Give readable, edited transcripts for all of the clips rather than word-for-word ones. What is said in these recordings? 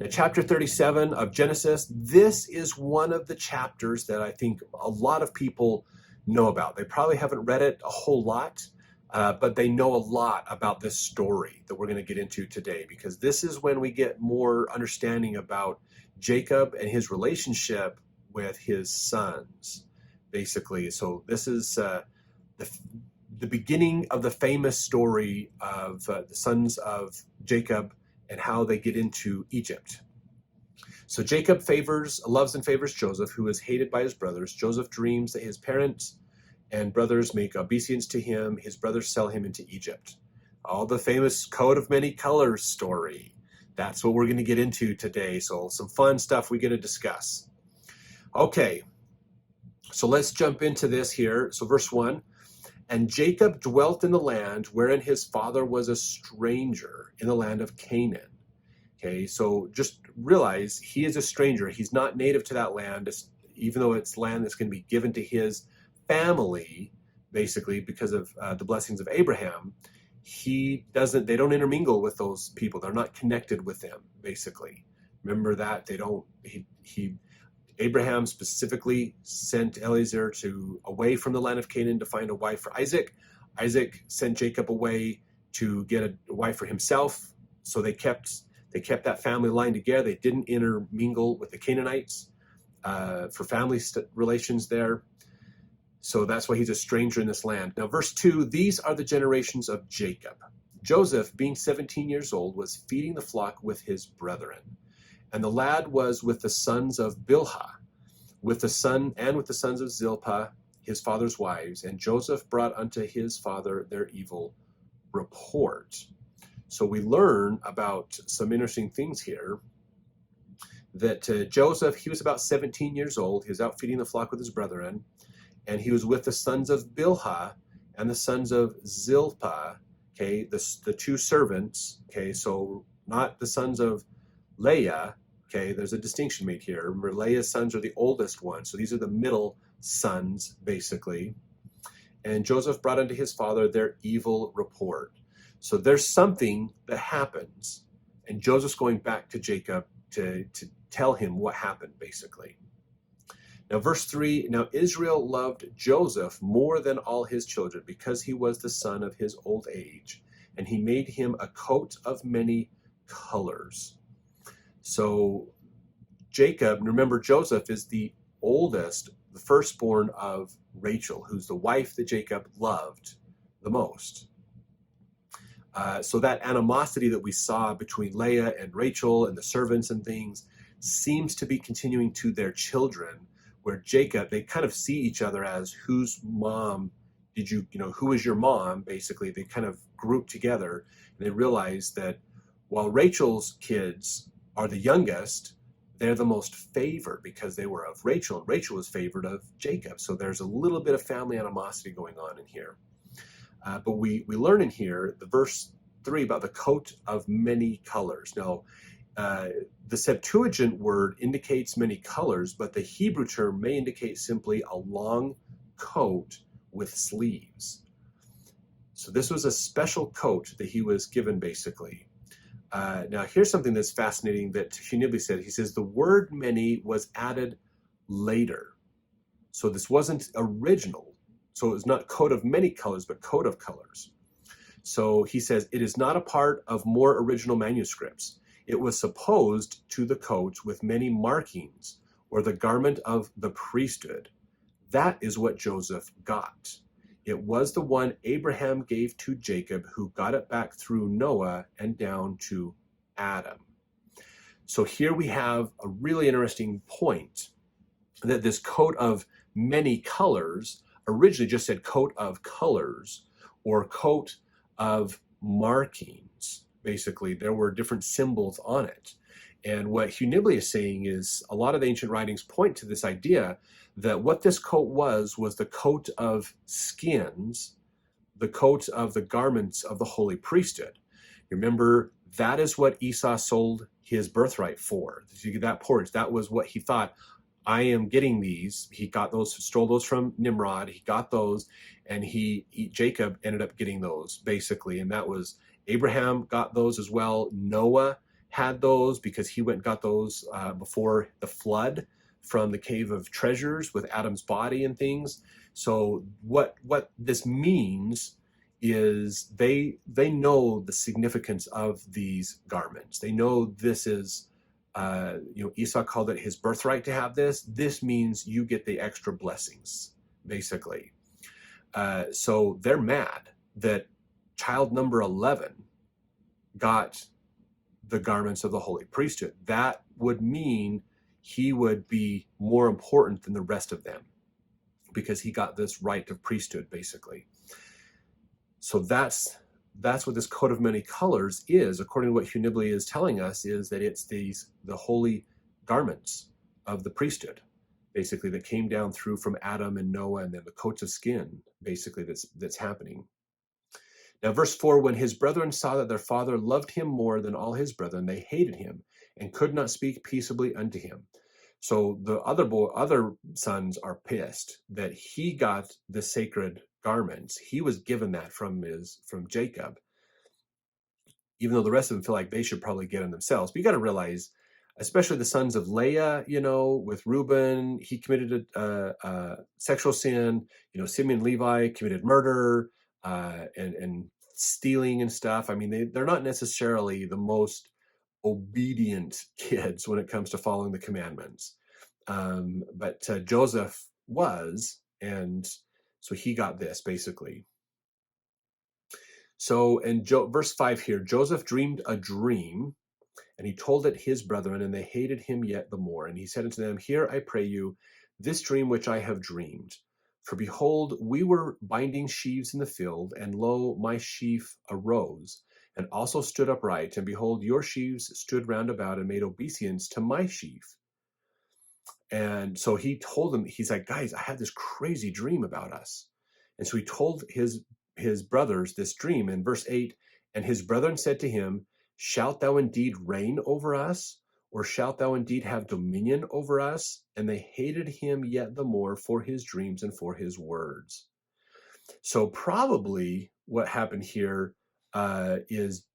Now, chapter 37 of Genesis, this is one of the chapters that I think a lot of people know about. They probably haven't read it a whole lot, but they know a lot about this story that we're going to get into today, because this is when we get more understanding about Jacob and his relationship with his sons, basically. So this is the beginning of the famous story of the sons of Jacob and how they get into Egypt. So Jacob loves and favors Joseph, who is hated by his brothers. Joseph dreams that his parents and brothers make obeisance to him. His brothers sell him into Egypt. All the famous coat of many colors story. That's what we're going to get into today. So some fun stuff we get to discuss. Okay, so let's jump into this here. So verse 1, and Jacob dwelt in the land wherein his father was a stranger, in the land of Canaan. Okay, so just realize he is a stranger. He's not native to that land, even though it's land that's going to be given to his family, basically, because of the blessings of Abraham. They don't intermingle with those people. They're not connected with them, basically. Remember that Abraham specifically sent Eliezer away from the land of Canaan to find a wife for Isaac. Isaac sent Jacob away to get a wife for himself. So they kept that family line together. They didn't intermingle with the Canaanites for family relations there. So that's why he's a stranger in this land. Now, verse 2, these are the generations of Jacob. Joseph, being 17 years old, was feeding the flock with his brethren. And the lad was with the sons of Bilhah, with the sons of Zilpah, his father's wives. And Joseph brought unto his father their evil report. So we learn about some interesting things here. That Joseph, he was about 17 years old. He was out feeding the flock with his brethren. And he was with the sons of Bilhah and the sons of Zilpah, okay, the two servants, okay, so not the sons of Leah, okay, there's a distinction made here. Remember, Leah's sons are the oldest ones, so these are the middle sons, basically. And Joseph brought unto his father their evil report. So there's something that happens, and Joseph's going back to Jacob to tell him what happened, basically. Now, verse 3, now Israel loved Joseph more than all his children, because he was the son of his old age, and he made him a coat of many colors. So Jacob, remember, Joseph is the oldest, the firstborn of Rachel, who's the wife that Jacob loved the most. So that animosity that we saw between Leah and Rachel and the servants and things seems to be continuing to their children, where Jacob, they kind of see each other as whose mom who is your mom, basically. They kind of group together, and they realize that while Rachel's kids are the youngest, they're the most favored because they were of Rachel, and Rachel was favored of Jacob. So there's a little bit of family animosity going on in here. But we learn in here, the verse 3, about the coat of many colors. Now, the Septuagint word indicates many colors, but the Hebrew term may indicate simply a long coat with sleeves. So this was a special coat that he was given, basically. Now, here's something that's fascinating that Hugh Nibley said. He says the word many was added later. So this wasn't original. So it was not coat of many colors, but coat of colors. So he says it is not a part of more original manuscripts. It was supposed to the coat with many markings, or the garment of the priesthood. That is what Joseph got. It was the one Abraham gave to Jacob, who got it back through Noah and down to Adam. So here we have a really interesting point, that this coat of many colors originally just said coat of colors or coat of markings. Basically, there were different symbols on it. And what Hugh Nibley is saying is a lot of the ancient writings point to this idea that what this coat was the coat of skins, the coat of the garments of the holy priesthood. Remember, that is what Esau sold his birthright for. That porridge, that was what he thought. I am getting these. He got those, stole those from Nimrod. He got those, and Jacob ended up getting those, basically. And that was, Abraham got those as well. Noah had those because he went and got those before the flood from the cave of treasures with Adam's body and things. So what this means is they know the significance of these garments. They know this is Esau called it his birthright to have this. This means you get the extra blessings, basically. So they're mad that child number 11 got the garments of the holy priesthood. That would mean he would be more important than the rest of them because he got this right of priesthood, basically. So that's what this coat of many colors is, according to what Hugh Nibley is telling us, is that it's the holy garments of the priesthood, basically, that came down through from Adam and Noah, and then the coats of skin, basically, that's happening. Now, verse 4, when his brethren saw that their father loved him more than all his brethren, they hated him and could not speak peaceably unto him. So the other sons are pissed that he got the sacred garments. He was given that from Jacob, even though the rest of them feel like they should probably get them themselves. But you got to realize, especially the sons of Leah, with Reuben, he committed a sexual sin. Simeon and Levi committed murder and stealing and stuff. I mean, they're not necessarily the most obedient kids when it comes to following the commandments. But Joseph was, and so he got this, basically. So in verse 5 here, Joseph dreamed a dream, and he told it his brethren, and they hated him yet the more. And he said unto them, Hear, I pray you, this dream which I have dreamed. For behold, we were binding sheaves in the field, and lo, my sheaf arose, and also stood upright. And behold, your sheaves stood round about and made obeisance to my sheaf. And so he told them, he's like, guys, I had this crazy dream about us. And so he told his brothers this dream in verse 8, and his brethren said to him, Shalt thou indeed reign over us? Or shalt thou indeed have dominion over us? And they hated him yet the more for his dreams and for his words. So probably what happened here is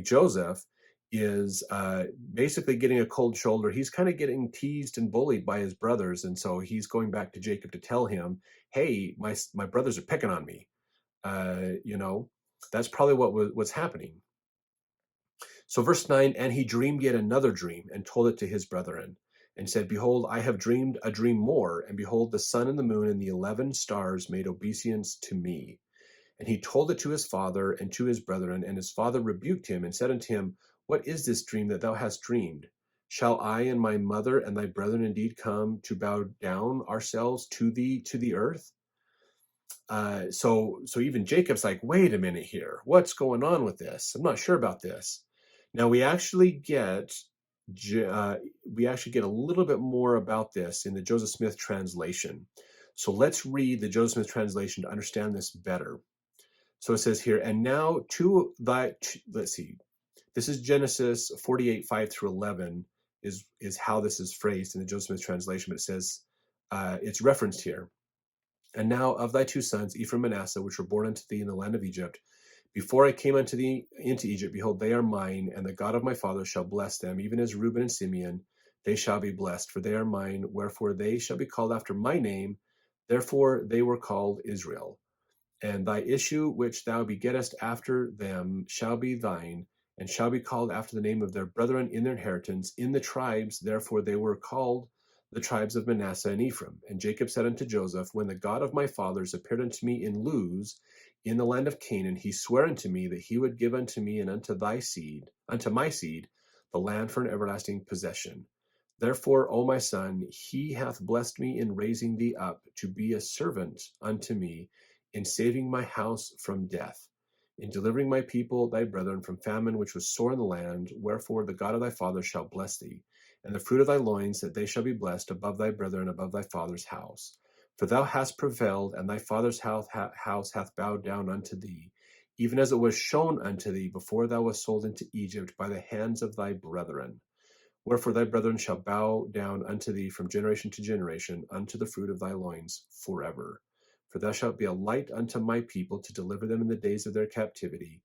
Joseph is basically getting a cold shoulder. He's kind of getting teased and bullied by his brothers. And so he's going back to Jacob to tell him, hey, my brothers are picking on me. That's probably what was happening. So verse 9, and he dreamed yet another dream and told it to his brethren and said, Behold, I have dreamed a dream more. And behold, the sun and the moon and the 11 stars made obeisance to me. And he told it to his father and to his brethren, and his father rebuked him and said unto him, What is this dream that thou hast dreamed? Shall I and my mother and thy brethren indeed come to bow down ourselves to thee to the earth? So even Jacob's like, wait a minute here. What's going on with this? I'm not sure about this. Now we actually get a little bit more about this in the Joseph Smith translation. So let's read the Joseph Smith translation to understand this better. So it says here, and now let's see, this is Genesis 48, 5 through 11 is how this is phrased in the Joseph Smith translation, but it says, it's referenced here. And now of thy two sons, Ephraim and Manasseh, which were born unto thee in the land of Egypt, before I came unto thee into Egypt, behold, they are mine, and the God of my father shall bless them, even as Reuben and Simeon, they shall be blessed, for they are mine, wherefore they shall be called after my name, therefore they were called Israel. And thy issue which thou begettest after them shall be thine, and shall be called after the name of their brethren in their inheritance, in the tribes, therefore they were called the tribes of Manasseh and Ephraim. And Jacob said unto Joseph, When the God of my fathers appeared unto me in Luz, in the land of Canaan, he sware unto me that he would give unto me and unto my seed, the land for an everlasting possession. Therefore, O my son, he hath blessed me in raising thee up to be a servant unto me, in saving my house from death, in delivering my people, thy brethren, from famine which was sore in the land. Wherefore the God of thy father shall bless thee, and the fruit of thy loins, that they shall be blessed above thy brethren, above thy father's house. For thou hast prevailed, and thy father's house hath bowed down unto thee, even as it was shown unto thee before thou wast sold into Egypt by the hands of thy brethren. Wherefore thy brethren shall bow down unto thee from generation to generation, unto the fruit of thy loins forever. For thou shalt be a light unto my people, to deliver them in the days of their captivity.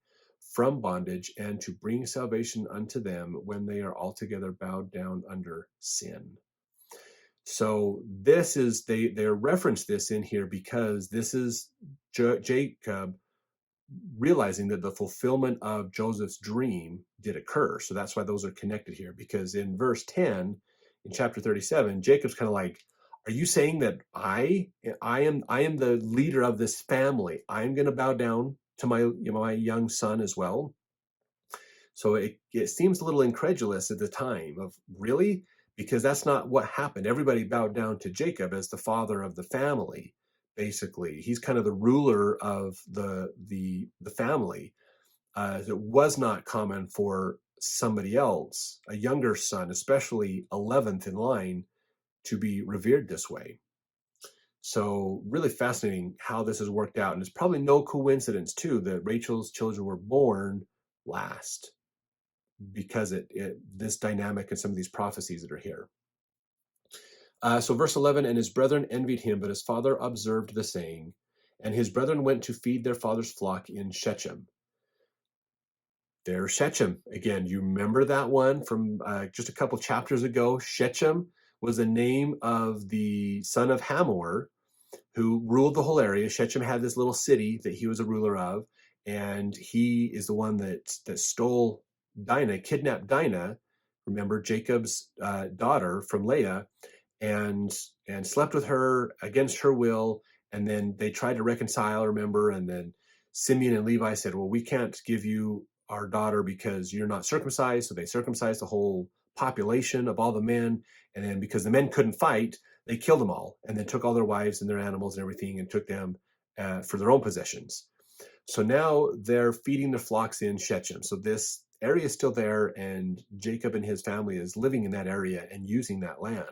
from bondage, and to bring salvation unto them when they are altogether bowed down under sin. So this is they reference this in here because this is Jacob realizing that the fulfillment of Joseph's dream did occur. So that's why those are connected here, because in verse 10 in chapter 37, Jacob's kind of like, are you saying that I am the leader of this family? I'm going to bow down to my young son as well? So it seems a little incredulous at the time of, really? Because that's not what happened. Everybody bowed down to Jacob as the father of the family. Basically, he's kind of the ruler of the family. It was not common for somebody else, a younger son, especially 11th in line, to be revered this way. So really fascinating how this has worked out. And it's probably no coincidence, too, that Rachel's children were born last, because this dynamic and some of these prophecies that are here. So verse 11, and his brethren envied him, but his father observed the saying, and his brethren went to feed their father's flock in Shechem. There's Shechem. Again, you remember that one from just a couple chapters ago. Shechem was the name of the son of Hamor, who ruled the whole area. Shechem had this little city that he was a ruler of, and he is the one that stole Dinah, kidnapped Dinah, remember Jacob's daughter from Leah, and slept with her against her will. And then they tried to reconcile, remember, and then Simeon and Levi said, well, we can't give you our daughter because you're not circumcised. So they circumcised the whole population of all the men. And then because the men couldn't fight, they killed them all, and then took all their wives and their animals and everything and took them for their own possessions. So now they're feeding the flocks in Shechem. So this area is still there, and Jacob and his family is living in that area and using that land.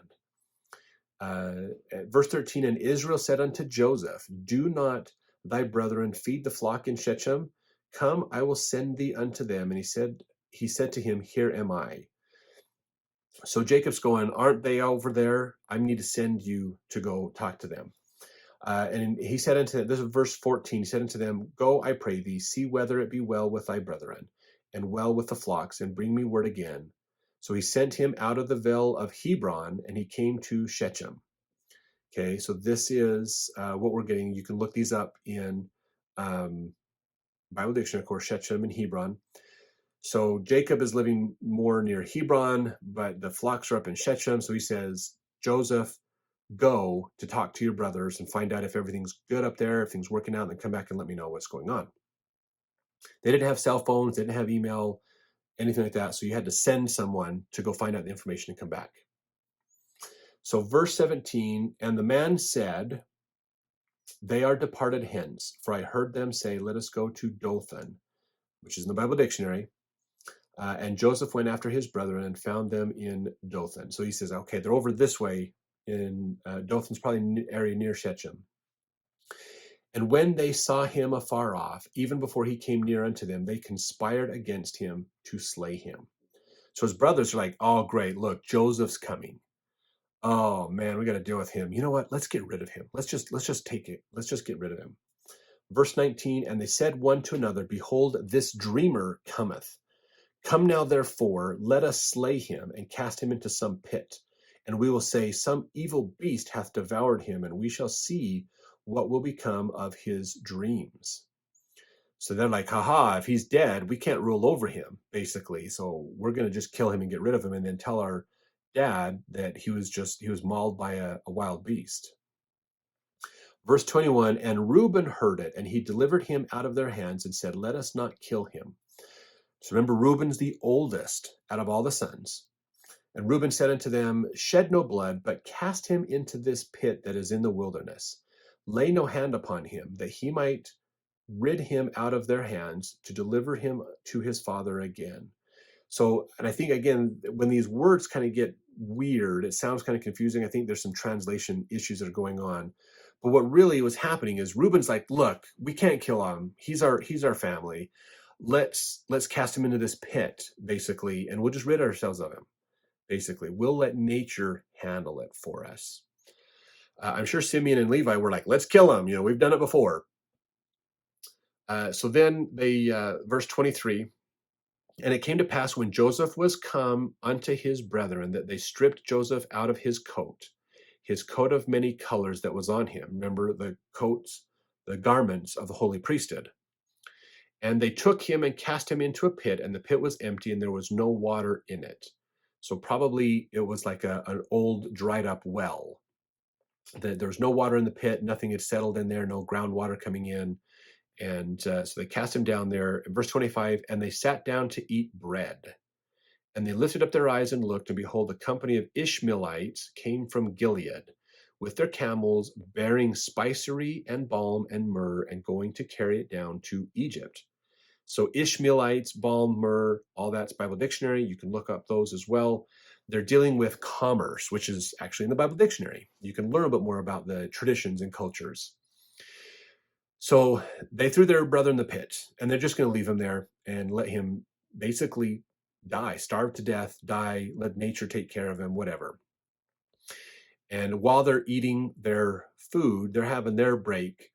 Verse 13, and Israel said unto Joseph, do not thy brethren feed the flock in Shechem? Come, I will send thee unto them. And he said to him, here am I. So Jacob's going, aren't they over there? I need to send you to go talk to them. And he said unto them, this is verse 14, he said unto them, go, I pray thee, see whether it be well with thy brethren, and well with the flocks, and bring me word again. So he sent him out of the vale of Hebron, and he came to Shechem. Okay, so this is what we're getting. You can look these up in Bible Dictionary, of course, Shechem and Hebron. So Jacob is living more near Hebron, but the flocks are up in Shechem. So he says, Joseph, go to talk to your brothers and find out if everything's good up there, if things working out, and then come back and let me know what's going on. They didn't have cell phones, they didn't have email, anything like that. So you had to send someone to go find out the information and come back. So verse 17, and the man said, they are departed hence, for I heard them say, let us go to Dothan, which is in the Bible Dictionary. And Joseph went after his brethren and found them in Dothan. So he says, okay, they're over this way in Dothan's probably an area near Shechem. And when they saw him afar off, even before he came near unto them, they conspired against him to slay him. So his brothers are like, oh, great, look, Joseph's coming. Oh man, we got to deal with him. You know what? Let's get rid of him. Let's just take it. Let's just get rid of him. Verse 19, and they said one to another, behold, this dreamer cometh. Come now, therefore, let us slay him and cast him into some pit. And we will say, some evil beast hath devoured him, and we shall see what will become of his dreams. So they're like, haha, if he's dead, we can't rule over him, basically. So we're going to just kill him and get rid of him and then tell our dad that he was mauled by a wild beast. Verse 21, and Reuben heard it, and he delivered him out of their hands and said, let us not kill him. So remember, Reuben's the oldest out of all the sons. And Reuben said unto them, shed no blood, but cast him into this pit that is in the wilderness. Lay no hand upon him, that he might rid him out of their hands, to deliver him to his father again. So, and I think, again, when these words kind of get weird, it sounds kind of confusing. I think there's some translation issues that are going on. But what really was happening is Reuben's like, look, we can't kill him. He's our family. Let's cast him into this pit, basically, and we'll just rid ourselves of him. Basically, we'll let nature handle it for us. I'm sure Simeon and Levi were like, let's kill him. We've done it before. So then they, verse 23, and it came to pass when Joseph was come unto his brethren that they stripped Joseph out of his coat of many colors that was on him. Remember the coats, the garments of the holy priesthood. And they took him and cast him into a pit, and the pit was empty, and there was no water in it. So probably it was like an old dried up well. There was no water in the pit, nothing had settled in there, no groundwater coming in. And so they cast him down there. In verse 25, and they sat down to eat bread. And they lifted up their eyes and looked, and behold, a company of Ishmaelites came from Gilead with their camels, bearing spicery and balm and myrrh, and going to carry it down to Egypt. So Ishmaelites, balm, myrrh, all that's Bible dictionary. You can look up those as well. They're dealing with commerce, which is actually in the Bible dictionary. You can learn a bit more about the traditions and cultures. So they threw their brother in the pit, and they're just going to leave him there and let him basically die, starve to death, die, let nature take care of him, whatever. And while they're eating their food, they're having their break,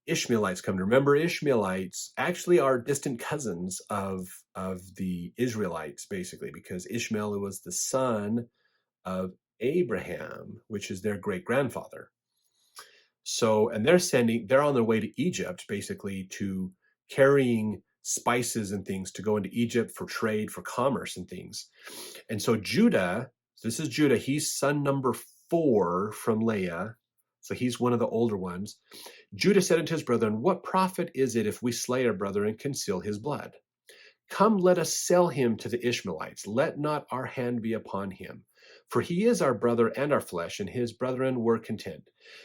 Ishmaelites come. Remember, Ishmaelites actually are distant cousins of the Israelites, basically, because Ishmael was the son of Abraham, which is their great grandfather. So, and they're on their way to Egypt, basically, to carrying spices and things to go into Egypt for trade, for commerce and things. And so Judah, this is Judah, he's son number 4 from Leah. So he's one of the older ones. Judah said unto his brethren, what profit is it if we slay our brother and conceal his blood? Come, let us sell him to the Ishmaelites. Let not our hand be upon him. For he is our brother and our flesh, and his brethren were content.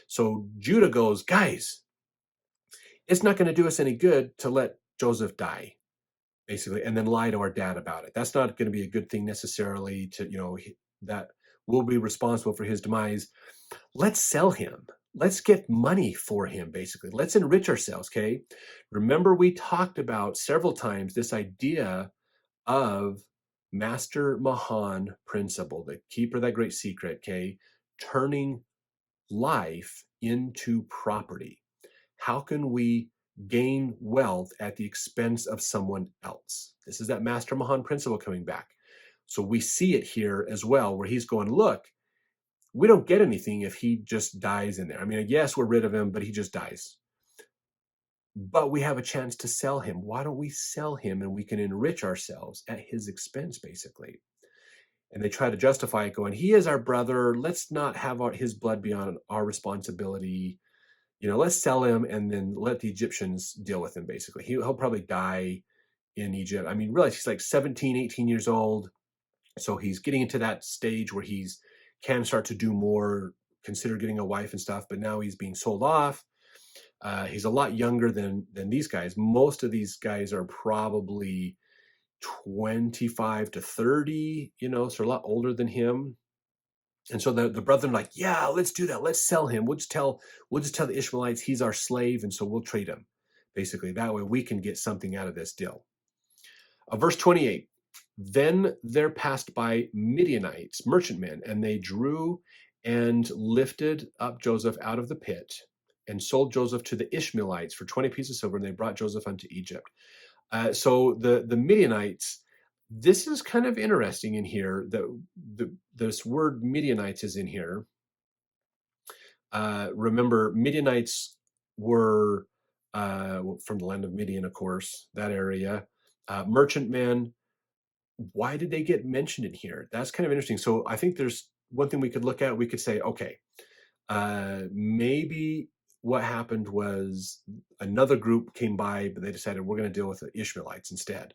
So Judah goes, guys, it's not going to do us any good to let Joseph die, basically, and then lie to our dad about it. That's not going to be a good thing necessarily to, that we'll be responsible for his demise. Let's sell him. Let's get money for him, basically. Let's enrich ourselves, okay? Remember, we talked about several times this idea of Master Mahan principle, the keeper of that great secret, okay? Turning life into property. How can we gain wealth at the expense of someone else? This is that Master Mahan principle coming back. So we see it here as well, where he's going, look, we don't get anything if he just dies in there. I mean, yes, we're rid of him, but he just dies. But we have a chance to sell him. Why don't we sell him and we can enrich ourselves at his expense, basically? And they try to justify it going, he is our brother. Let's not have his blood be on our responsibility. Let's sell him and then let the Egyptians deal with him, basically. He'll probably die in Egypt. I mean, realize he's like 17, 18 years old. So he's getting into that stage where he's can start to do more, consider getting a wife and stuff, but now he's being sold off. He's a lot younger than these guys. Most of these guys are probably 25 to 30, so a lot older than him. And so the brethren are like, yeah, let's do that. Let's sell him. We'll just tell the Ishmaelites he's our slave, and so we'll trade him. Basically, that way we can get something out of this deal. Verse 28. Then there passed by Midianites, merchantmen, and they drew and lifted up Joseph out of the pit and sold Joseph to the Ishmaelites for 20 pieces of silver, and they brought Joseph unto Egypt. So the Midianites, this is kind of interesting in here. This word Midianites is in here. Remember, Midianites were from the land of Midian, of course, that area. Merchantmen. Why did they get mentioned in here? That's kind of interesting. So I think there's one thing we could look at. We could say, okay, maybe what happened was another group came by, but they decided we're going to deal with the Ishmaelites instead.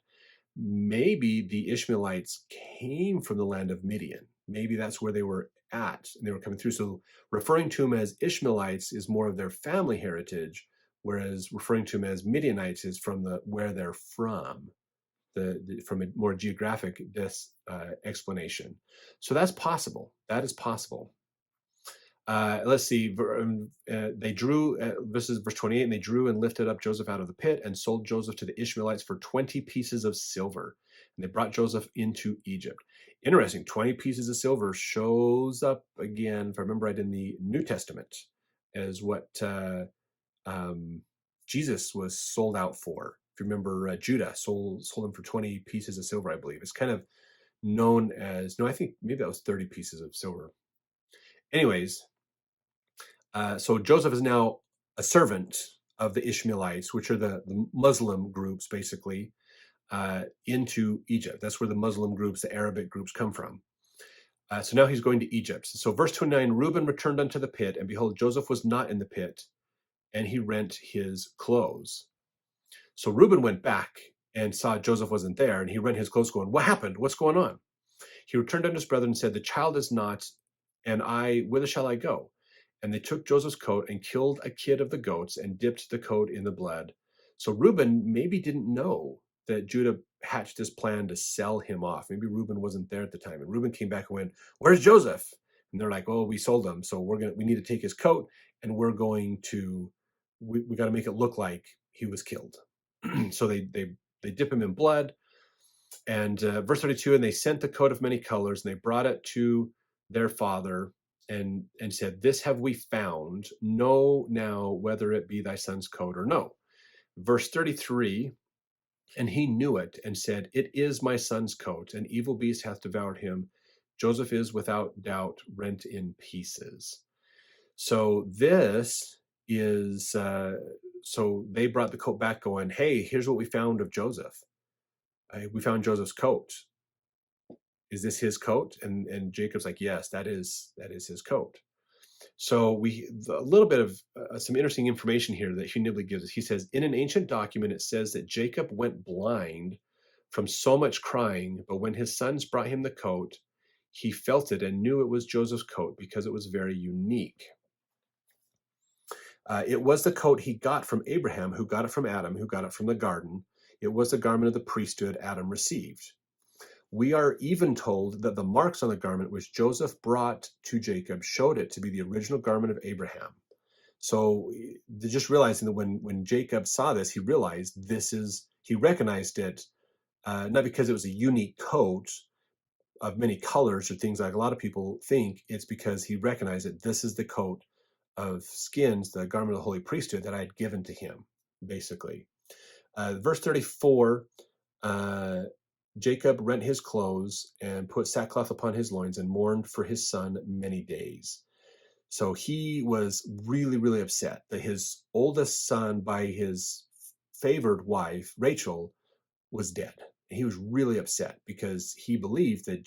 Maybe the Ishmaelites came from the land of Midian. Maybe that's where they were at and they were coming through. So referring to them as Ishmaelites is more of their family heritage, whereas referring to them as Midianites is from where they're from. From a more geographic explanation. So that's possible. That is possible. Let's see. They drew, this is verse 28, and they drew and lifted up Joseph out of the pit and sold Joseph to the Ishmaelites for 20 pieces of silver. And they brought Joseph into Egypt. Interesting, 20 pieces of silver shows up again, if I remember right, in the New Testament as what Jesus was sold out for. If you remember, Judah sold him for 20 pieces of silver, I believe. It's kind of known as, no, I think maybe that was 30 pieces of silver. Anyways, so Joseph is now a servant of the Ishmaelites, which are the Muslim groups, basically, into Egypt. That's where the Muslim groups, the Arabic groups come from. So now he's going to Egypt. So verse 29, Reuben returned unto the pit, and behold, Joseph was not in the pit, and he rent his clothes. So Reuben went back and saw Joseph wasn't there, and he rent his clothes, going, what happened? What's going on? He returned unto his brethren and said, the child is not, and I, whither shall I go? And they took Joseph's coat and killed a kid of the goats and dipped the coat in the blood. So Reuben maybe didn't know that Judah hatched this plan to sell him off. Maybe Reuben wasn't there at the time. And Reuben came back and went, where's Joseph? And they're like, oh, we sold him. So we need to take his coat, and we got to make it look like he was killed. So they dip him in blood. And verse 32, and they sent the coat of many colors, and they brought it to their father and said, this have we found. Know now whether it be thy son's coat or no. Verse 33, and he knew it and said, it is my son's coat. An evil beast hath devoured him. Joseph is without doubt rent in pieces. So this is, so they brought the coat back going, hey, here's what we found of Joseph. We found Joseph's coat. Is this his coat? And Jacob's like, yes, that is his coat. So a little bit of some interesting information here that Hugh Nibley gives us. He says, in an ancient document, it says that Jacob went blind from so much crying, but when his sons brought him the coat, he felt it and knew it was Joseph's coat because it was very unique. It was the coat he got from Abraham, who got it from Adam, who got it from the garden. It was the garment of the priesthood Adam received. We are even told that the marks on the garment which Joseph brought to Jacob showed it to be the original garment of Abraham. So just realizing that when Jacob saw this, he realized he recognized it, not because it was a unique coat of many colors or things like a lot of people think. It's because he recognized that this is the coat of skins, the garment of the holy priesthood that I had given to him, basically. Verse 34, Jacob rent his clothes and put sackcloth upon his loins and mourned for his son many days. So he was really, really upset that his oldest son by his favored wife, Rachel, was dead. He was really upset because he believed that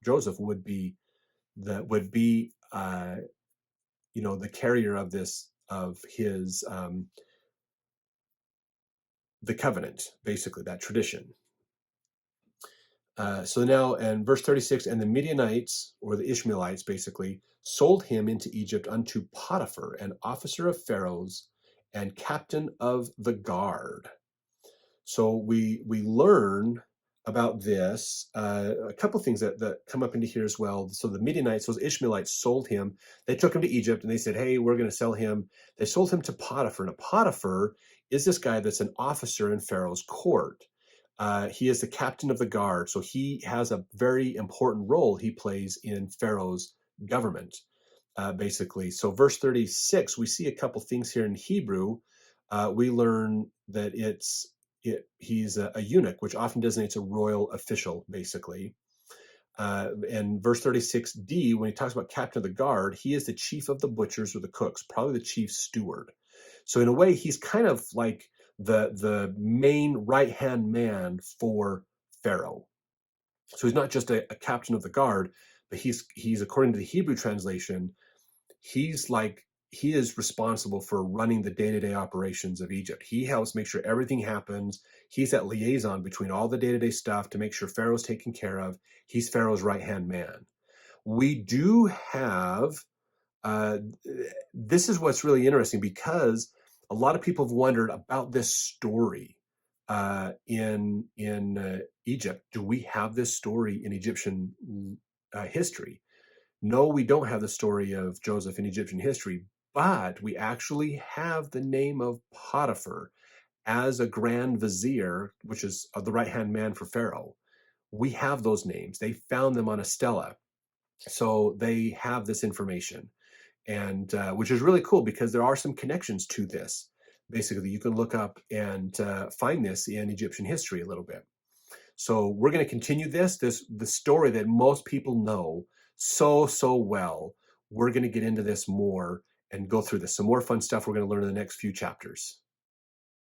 Joseph would be the carrier of his the covenant, basically that tradition. So now, in verse 36, and the Midianites, or the Ishmaelites, basically, sold him into Egypt unto Potiphar, an officer of Pharaoh's and captain of the guard. So we learn about this, a couple things that come up into here as well. So the Midianites, those Ishmaelites, sold him. They took him to Egypt, and they said, hey, we're going to sell him. They sold him to Potiphar. Now, Potiphar is this guy that's an officer in Pharaoh's court. He is the captain of the guard, so he has a very important role he plays in Pharaoh's government, basically. So verse 36, we see a couple things here in Hebrew. We learn that he's a eunuch, which often designates a royal official, basically. And verse 36d, when he talks about captain of the guard, he is the chief of the butchers or the cooks, probably the chief steward. So in a way, he's kind of like the main right-hand man for Pharaoh. So he's not just a captain of the guard, but he's according to the Hebrew translation, he is responsible for running the day-to-day operations of Egypt. He helps make sure everything happens. He's that liaison between all the day-to-day stuff to make sure Pharaoh's taken care of. He's Pharaoh's right-hand man. We do have, this is what's really interesting, because a lot of people have wondered about this story in Egypt. Do we have this story in Egyptian history? No, we don't have the story of Joseph in Egyptian history, but we actually have the name of Potiphar as a grand vizier, which is the right-hand man for Pharaoh. We have those names. They found them on a stela. So they have this information, and which is really cool because there are some connections to this. Basically, you can look up and find this in Egyptian history a little bit. So we're going to continue the story that most people know so well. We're going to get into this more and go through this. Some more fun stuff we're going to learn in the next few chapters.